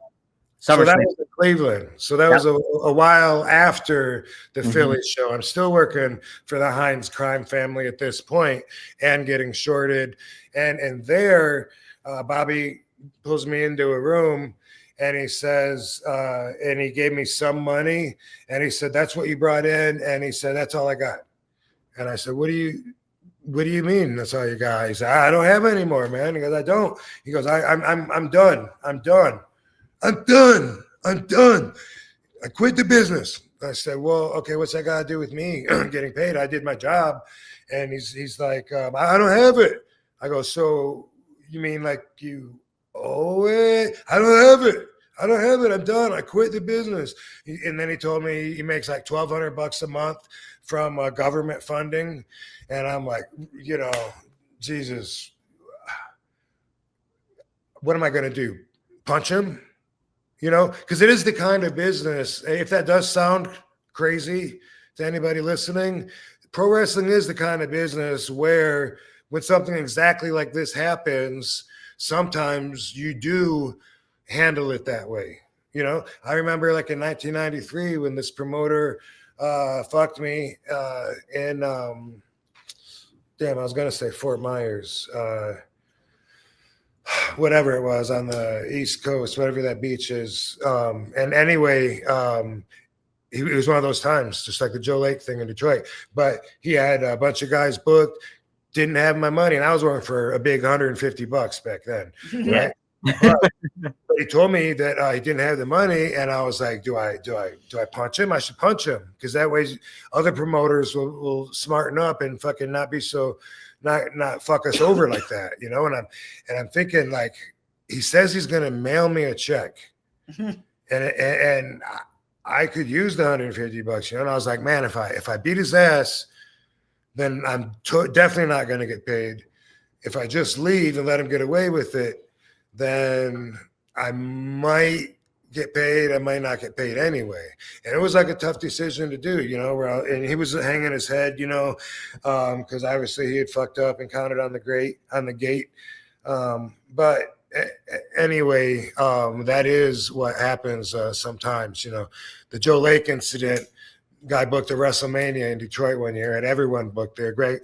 So that was in Cleveland. So that was a while after the Philly show. I'm still working for the Hines crime family at this point and getting shorted. And there, Bobby pulls me into a room and he says, and he gave me some money. And he said, that's what you brought in. And he said, that's all I got. And I said, what do you mean that's all you got? He said, I don't have any more, man. He goes, I don't. He goes, I'm done. I'm done. I quit the business. I said, well, okay, what's that got to do with me getting paid? I did my job. And he's like, I don't have it. I go, so you mean like you owe it? I don't have it. I'm done. I quit the business. And then he told me he makes like $1,200 a month from government funding. And I'm like, Jesus, what am I going to do? Punch him? Because it is the kind of business, if that does sound crazy to anybody listening, pro wrestling is the kind of business where when something exactly like this happens, sometimes you do handle it that way. I remember like in 1993 when this promoter fucked me in, I was going to say Fort Myers, whatever it was on the East Coast, whatever that beach is. And anyway, it was one of those times, just like the Joe Lake thing in Detroit. But he had a bunch of guys booked, didn't have my money, and I was working for a big $150 back then. Right? But he told me that he didn't have the money, and I was like, do I punch him? I should punch him, because that way other promoters will smarten up and fucking not be so. Not fuck us over like that, and I'm thinking, like, he says he's going to mail me a check, and I could use the $150, and I was like, man, if I beat his ass, then I'm definitely not going to get paid. If I just leave and let him get away with it, then I might get paid. I might not get paid anyway. And it was like a tough decision to do, and he was hanging his head, because obviously he had fucked up and counted on the gate. But anyway, that is what happens sometimes. The Joe Lake incident, guy booked a WrestleMania in Detroit one year, and everyone booked there. Great.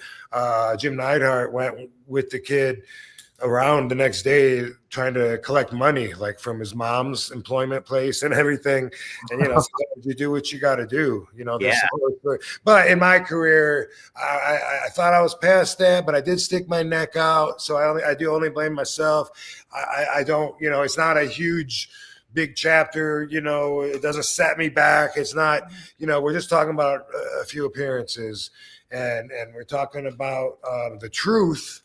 Jim Neidhart went with the kid around the next day trying to collect money, like from his mom's employment place and everything. And, sometimes you do what you got to do, Yeah. But in my career, I thought I was past that, but I did stick my neck out. So I do only blame myself. I don't, it's not a huge big chapter, it doesn't set me back. It's not, we're just talking about a few appearances, and we're talking about the truth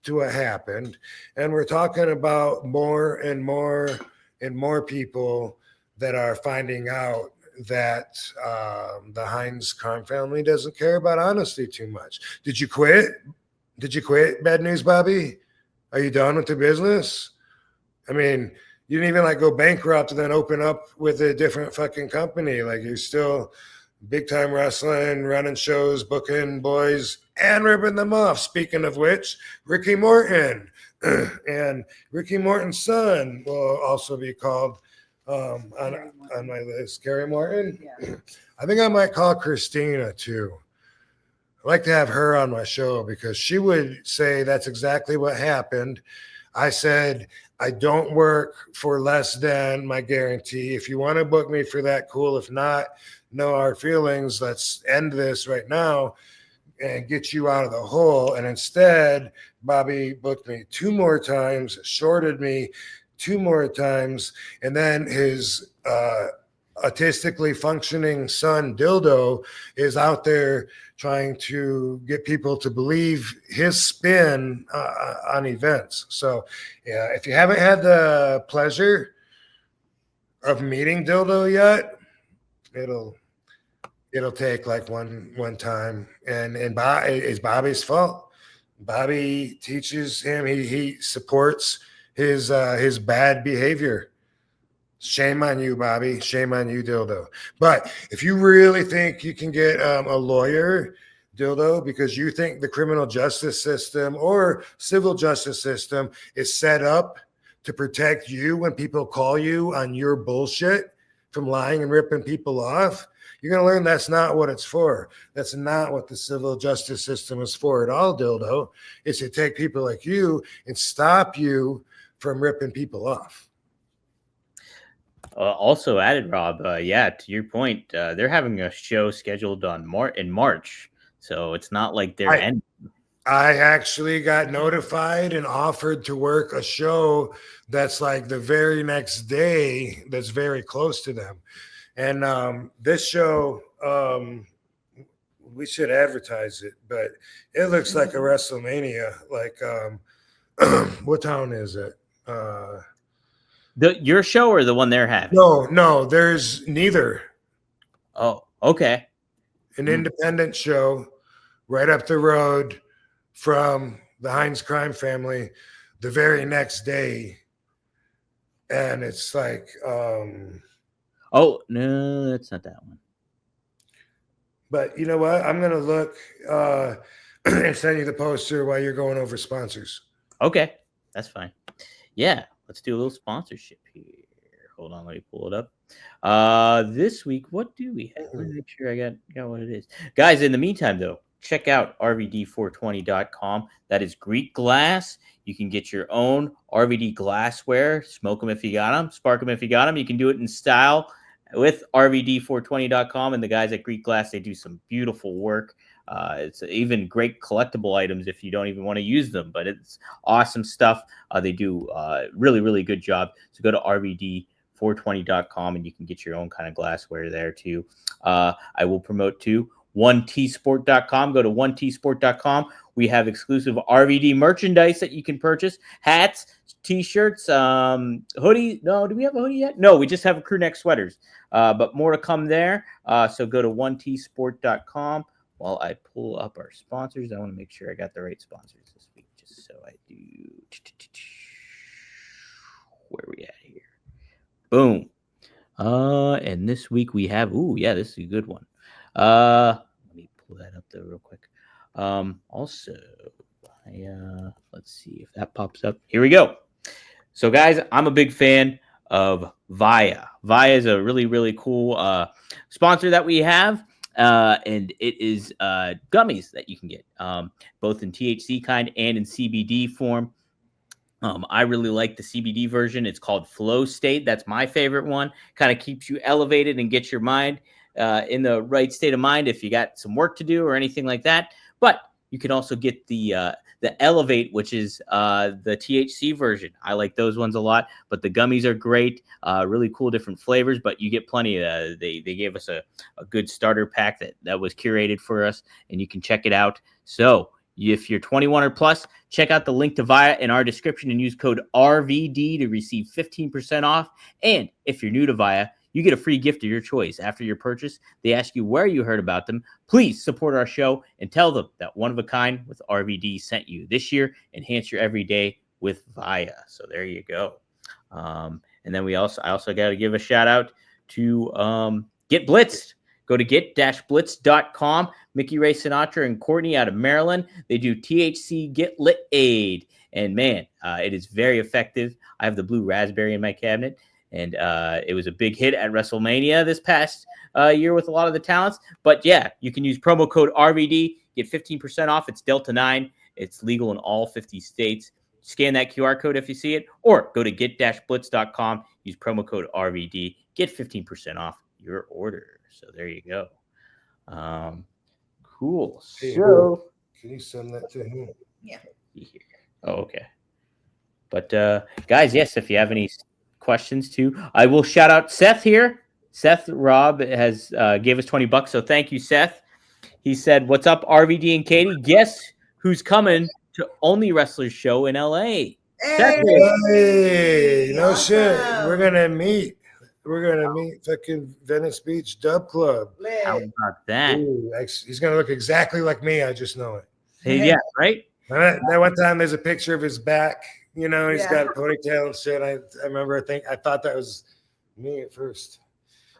to what happened, and we're talking about more and more and more people that are finding out that the Hines crime family doesn't care about honesty too much. Did you quit? Bad news, Bobby? Are you done with the business? I mean, you didn't even go bankrupt and then open up with a different fucking company. You're still big time wrestling, running shows, booking boys, and ripping them off. Speaking of which, Ricky Morton and Ricky Morton's son will also be called on my list. Carrie Morton. Yeah. I think I might call Christina too. I like to have her on my show because she would say that's exactly what happened. I said, I don't work for less than my guarantee. If you want to book me for that, cool. If not, no hard feelings. Let's end this right now and get you out of the hole. And instead, Bobby booked me 2 more times, shorted me 2 more times, and then his autistically functioning son, Dildo, is out there trying to get people to believe his spin on events. So, yeah, if you haven't had the pleasure of meeting Dildo yet, it'll take one time, and it's Bobby's fault. Bobby teaches him, he supports his bad behavior. Shame on you, Bobby. Shame on you, Dildo. But if you really think you can get a lawyer, Dildo, because you think the criminal justice system or civil justice system is set up to protect you when people call you on your bullshit from lying and ripping people off, you're going to learn that's not what it's for. That's not what the civil justice system is for at all, Dildo. It's to take people like you and stop you from ripping people off. Also added, Rob, to your point, they're having a show scheduled in March, so it's not like they're ending. I actually got notified and offered to work a show that's the very next day that's very close to them. And this show, we should advertise it, but it looks like a WrestleMania. What town is it? Your show or the one they're having? No, there's neither. Oh, okay. An independent show right up the road from the Hines crime family the very next day. And it's oh, no, that's not that one. But you know what? I'm going to look and send you the poster while you're going over sponsors. Okay, that's fine. Yeah, let's do a little sponsorship here. Hold on, let me pull it up. This week, what do we have? Let me make sure I got what it is. Guys, in the meantime, though, check out RVD420.com. That is Greek glass. You can get your own RVD glassware. Smoke them if you got them. Spark them if you got them. You can do it in style with RVD420.com. And the guys at Greek Glass, they do some beautiful work. It's even great collectible items if you don't even want to use them. But it's awesome stuff. They do really, really good job. So go to RVD420.com and you can get your own kind of glassware there too. I will promote too. 1tsport.com. Go to 1tsport.com. We have exclusive RVD merchandise that you can purchase. Hats, t-shirts, hoodie. No, do we have a hoodie yet? No, we just have crew neck sweaters. But more to come there. So go to 1tsport.com. While I pull up our sponsors, I want to make sure I got the right sponsors this week. Just so I do. Where are we at here? Boom. And this week we have, this is a good one. Let me pull that up there real quick. Also, let's see if that pops up. Here we go. So, guys, I'm a big fan of Via. Via is a really, really cool sponsor that we have. And it is gummies that you can get, both in THC kind and in CBD form. I really like the CBD version. It's called Flow State. That's my favorite one. Kind of keeps you elevated and gets your mind in the right state of mind if you got some work to do or anything like that. But you can also get the the Elevate, which is the THC version. I like those ones a lot, but the gummies are great. Really cool different flavors, but you get plenty. They gave us a good starter pack that was curated for us, and you can check it out. So if you're 21 or plus, check out the link to Via in our description and use code RVD to receive 15% off. And if you're new to Via, you get a free gift of your choice. After your purchase, they ask you where you heard about them. Please support our show and tell them that One of a Kind with RVD sent you. This year, enhance your everyday with Via. So there you go. And then I also got to give a shout out to Get Blitzed. Go to get-blitz.com. Mickey Ray Sinatra and Courtney out of Maryland. They do THC Get Lit Aid. And man, it is very effective. I have the blue raspberry in my cabinet. And it was a big hit at WrestleMania this past year with a lot of the talents. But yeah, you can use promo code RVD, get 15% off. It's Delta 9. It's legal in all 50 states. Scan that QR code if you see it, or go to get-blitz.com. Use promo code RVD. Get 15% off your order. So there you go. Cool. Hey, So can you send that to him? Yeah. Oh, okay. But guys, yes, if you have any questions too, I will shout out Seth here. Seth Rob has gave us $20, so thank you, Seth. He said, "What's up, RVD and Katie? Guess who's coming to Only Wrestlers show in LA?" Seth is. Hey, no Awesome. shit. We're gonna meet fucking Venice Beach Dub Club. How about that? Ooh, he's gonna look exactly like me. I just know it. Hey, yeah, right. That one time there's a picture of his back. You know, he's Yeah. got a ponytail and shit. I remember. I thought that was me at first.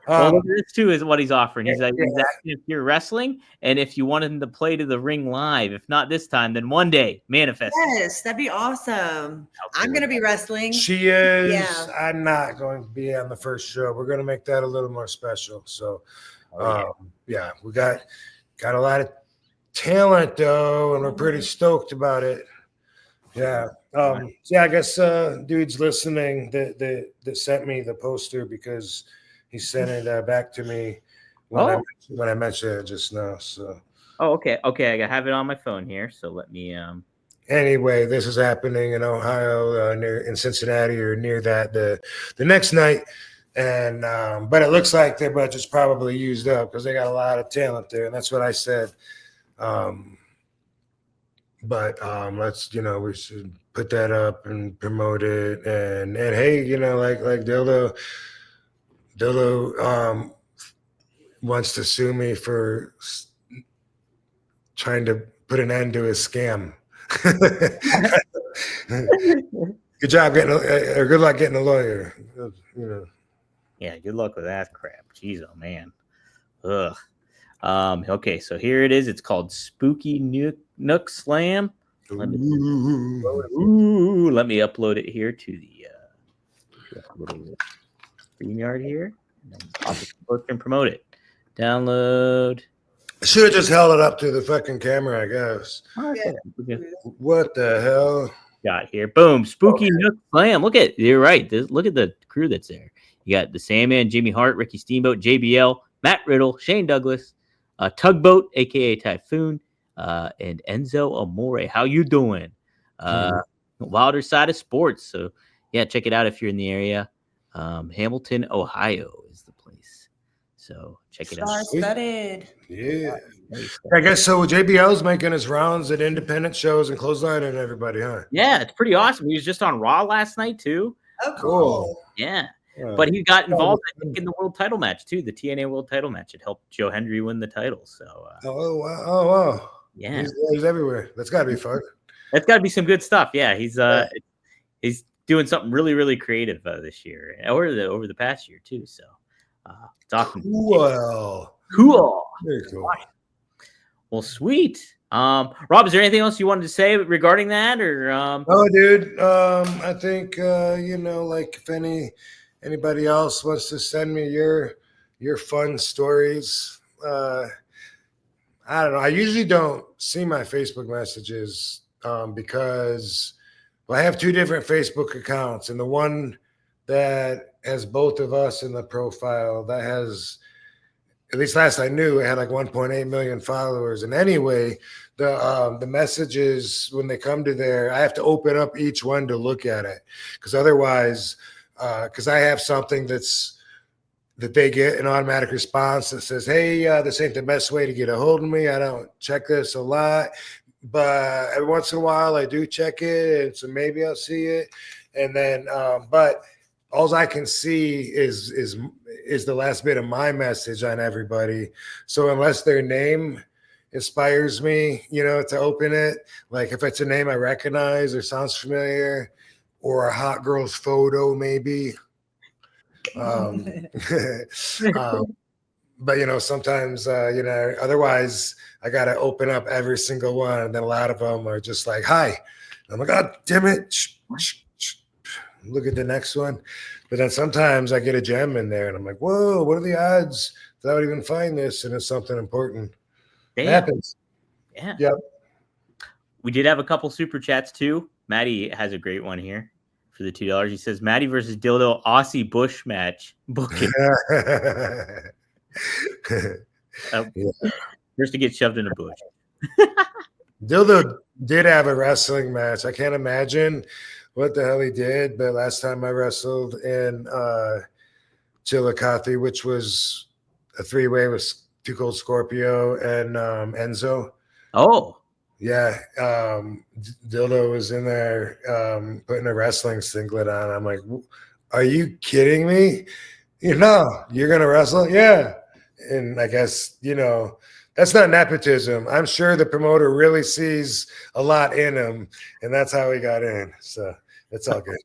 Well, this too is what he's offering. He's like, yeah. he's asking if you're wrestling and if you want him to play to the ring live. If not this time, then one day manifest. Yes, that'd be awesome. I'm gonna be wrestling. She is. Yeah. I'm not going to be on the first show. We're going to make that a little more special. So, yeah, we got a lot of talent though, and we're pretty stoked about it. Yeah. Yeah, I guess dude's listening that sent me the poster because he sent it back to me when I mentioned it just now. So. Oh, okay. Okay, I have it on my phone here. So let me. Anyway, this is happening in Ohio, in Cincinnati, or near that the next night, and but it looks like their budget's probably used up because they got a lot of talent there, and that's what I said. But let's we should put that up and promote it, and hey, like Dildo wants to sue me for trying to put an end to his scam. Good job good luck getting a lawyer. Yeah, good luck with that crap. Jeez, oh man. Ugh. Okay, so here it is. It's called Spooky Nook Slam. Let me upload it here to the little StreamYard here. And then can promote it. Download. I should have just held it up to the fucking camera, I guess. Okay. What the hell? Got here. Boom. Spooky Nook Slam. Look at you're right. Look at the crew that's there. You got the Sandman, Jimmy Hart, Ricky Steamboat, JBL, Matt Riddle, Shane Douglas, Tugboat, aka Typhoon, and Enzo Amore. How you doing? Wilder Side of Sports. So yeah, check it out if you're in the area. Hamilton, Ohio is the place. So check it out. Star-studded. Yeah. I guess so. JBL's making his rounds at independent shows and clotheslining everybody, huh? Yeah, it's pretty awesome. He was just on Raw last night too. Oh, cool. Yeah. But he got involved, I think, in the world title match too, the TNA world title match. It helped Joe Hendry win the title. So wow. Yeah. He's everywhere. That's gotta be fun. That's gotta be some good stuff. Yeah, he's doing something really, really creative this year or over the past year too. So it's awesome. Cool. Very cool. Well, sweet. Rob, is there anything else you wanted to say regarding that, or? Oh, dude. I think like if anybody else wants to send me your fun stories, I don't know. I usually don't see my Facebook messages because I have two different Facebook accounts, and the one that has both of us in the profile that has, at least last I knew, it had like 1.8 million followers. And anyway, the messages when they come to there, I have to open up each one to look at it, because otherwise, because I have something that they get an automatic response that says, "Hey, this ain't the best way to get a hold of me. I don't check this a lot, but every once in a while I do check it, and so maybe I'll see it." And then, but all I can see is the last bit of my message on everybody. So unless their name inspires me, to open it, like if it's a name I recognize or sounds familiar, or a hot girl's photo, maybe. But sometimes otherwise I gotta open up every single one, and then a lot of them are just like, "Hi." I'm like, "God damn it." Look at the next one. But then sometimes I get a gem in there and I'm like, "Whoa, what are the odds that I would even find this?" And it's something important. It happens. Yeah. Yep. We did have a couple super chats too. Maddie has a great one here for the $2. He says, Maddie versus Dildo Aussie Bush match booking. First to get shoved in a bush. Dildo did have a wrestling match. I can't imagine what the hell he did, but last time I wrestled in Chillicothe, which was a 3-way with Too Cold Scorpio and Enzo. Oh. Yeah. Dildo was in there putting a wrestling singlet on. I'm like, "Are you kidding me? You're going to wrestle?" Yeah. And I guess, that's not nepotism. I'm sure the promoter really sees a lot in him, and that's how he got in. So it's all good.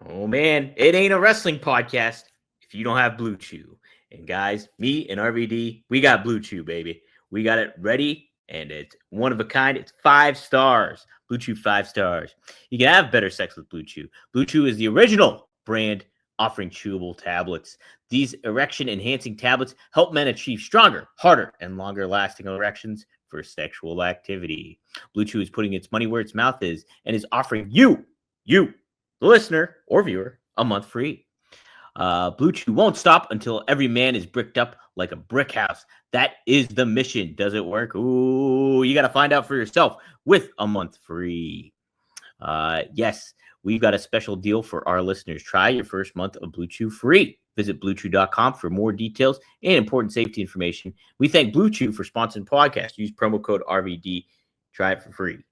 Oh, man. It ain't a wrestling podcast if you don't have Blue Chew. And guys, me and RVD, we got Blue Chew, baby. We got it ready, and it's one of a kind. It's 5 stars. Blue Chew 5 stars. You can have better sex with Blue Chew. Blue Chew is the original brand offering chewable tablets. These erection-enhancing tablets help men achieve stronger, harder, and longer-lasting erections for sexual activity. Blue Chew is putting its money where its mouth is and is offering you, the listener or viewer, a month free. Blue Chew won't stop until every man is bricked up like a brick house. That is the mission. Does it work? Ooh, you got to find out for yourself with a month free. Yes, we've got a special deal for our listeners. Try your first month of Blue Chew free. Visit BlueChew.com for more details and important safety information. We thank Blue Chew for sponsoring the podcast. Use promo code RVD. Try it for free.